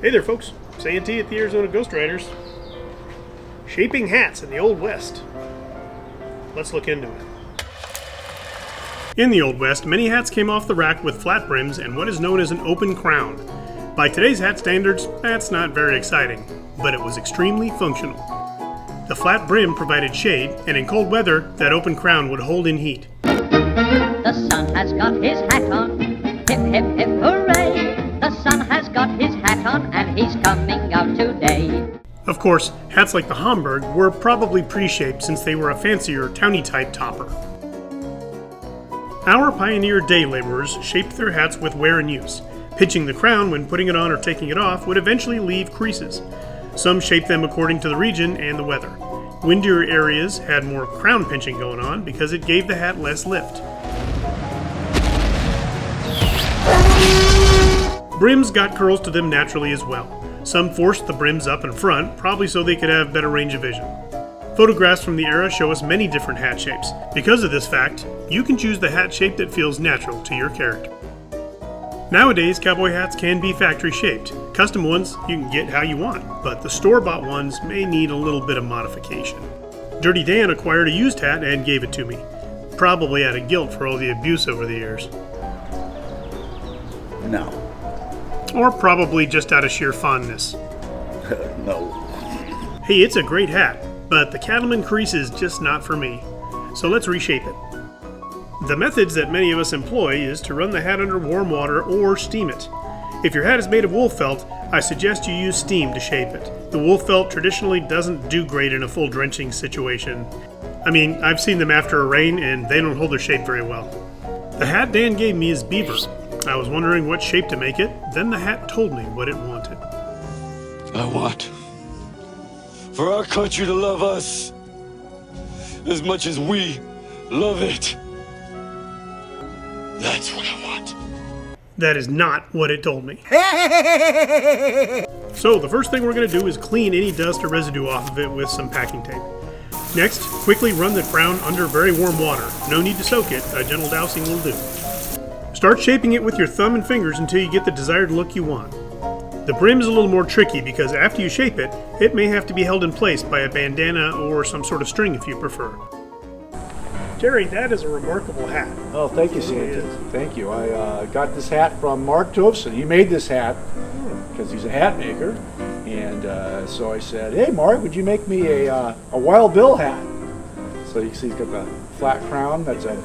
Hey there, folks. Santee at the Arizona Ghost Riders. Shaping hats in the Old West. Let's look into it. In the Old West, many hats came off the rack with flat brims and what is known as an open crown. By today's hat standards, that's not very exciting, but it was extremely functional. The flat brim provided shade, and in cold weather, that open crown would hold in heat. The sun has got his hat on, hip hip hip hooray! The sun has got his hat on and he's coming out today. Of course, hats like the Homburg were probably pre-shaped since they were a fancier towny-type topper. Our pioneer day laborers shaped their hats with wear and use. Pitching the crown when putting it on or taking it off would eventually leave creases. Some shaped them according to the region and the weather. Windier areas had more crown pinching going on because it gave the hat less lift. Brims got curls to them naturally as well. Some forced the brims up in front, probably so they could have better range of vision. Photographs from the era show us many different hat shapes. Because of this fact, you can choose the hat shape that feels natural to your character. Nowadays, cowboy hats can be factory shaped. Custom ones you can get how you want, but the store-bought ones may need a little bit of modification. Dirty Dan acquired a used hat and gave it to me, probably out of guilt for all the abuse over the years. No. Or probably just out of sheer fondness. No. Hey, it's a great hat, but the cattleman crease is just not for me. So let's reshape it. The methods that many of us employ is to run the hat under warm water or steam it. If your hat is made of wool felt, I suggest you use steam to shape it. The wool felt traditionally doesn't do great in a full drenching situation. I mean, I've seen them after a rain and they don't hold their shape very well. The hat Dan gave me is beaver. I was wondering what shape to make it, then the hat told me what it wanted. I want for our country to love us as much as we love it. That's what I want. That is not what it told me. So the first thing we're going to do is clean any dust or residue off of it with some packing tape. Next, quickly run the crown under very warm water. No need to soak it, a gentle dousing will do. Start shaping it with your thumb and fingers until you get the desired look you want. The brim is a little more tricky because after you shape it, it may have to be held in place by a bandana or some sort of string if you prefer. Jerry, that is a remarkable hat. Oh, thank you, Santa. Thank you. I got this hat from Mark Tovson. He made this hat because he's a hat maker. And so I said, hey, Mark, would you make me a Wild Bill hat? So you can see he's got the flat crown. That's a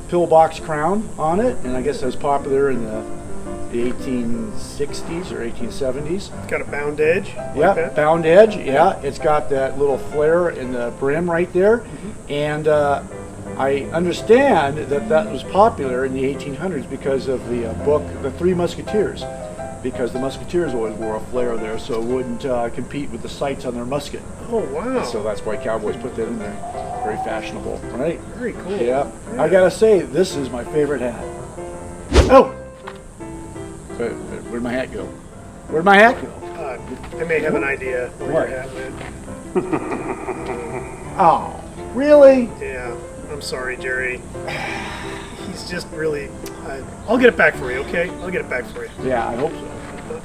pillbox crown on it. And I guess that was popular in the 1860s or 1870s. It's got a bound edge. Yeah, like bound edge. Yeah, it's got that little flare in the brim right there. Mm-hmm. And I understand that was popular in the 1800s because of the book, The Three Musketeers, because the Musketeers always wore a flare there so it wouldn't compete with the sights on their musket. Oh, wow. So that's why cowboys put that in there. Very fashionable, right? Very cool. Yeah. I gotta say, this is my favorite hat. Oh! Where'd my hat go? Where'd my hat go? I may have an idea where your hat went. Oh, really? Yeah. I'm sorry, Jerry. He's just really... I'll get it back for you, okay? I'll get it back for you. Yeah, I hope so.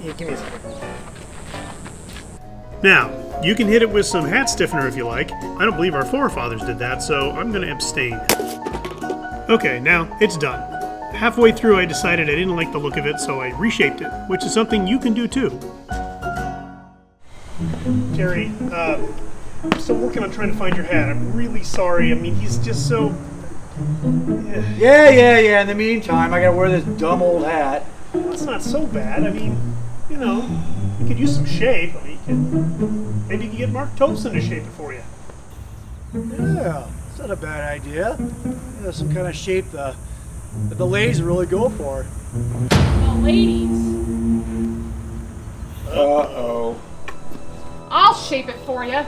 Yeah, give me a second. Now, you can hit it with some hat stiffener if you like. I don't believe our forefathers did that, so I'm going to abstain. Okay, now it's done. Halfway through, I decided I didn't like the look of it, so I reshaped it, which is something you can do too. Jerry, I'm still working on trying to find your hat. I'm really sorry. I mean, he's just so... Yeah. In the meantime, I gotta wear this dumb old hat. Well, it's not so bad. I mean, you know, you could use some shape. I mean, maybe you can get Mark Tovson to shape it for you. Yeah, it's not a bad idea. Yeah, some kind of shape that the ladies really go for. The ladies? Uh-oh. I'll shape it for you.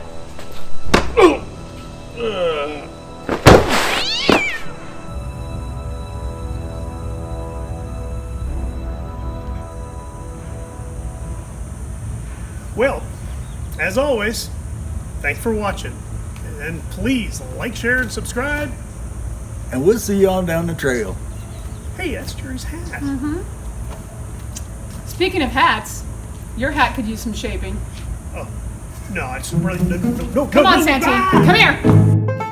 Well, as always, thanks for watching. And please like, share, and subscribe. And we'll see you on down the trail. Hey, that's Jerry's hat. Speaking of hats, Your hat could use some shaping. Oh, no, it's really no. Come on, Santine. Come here.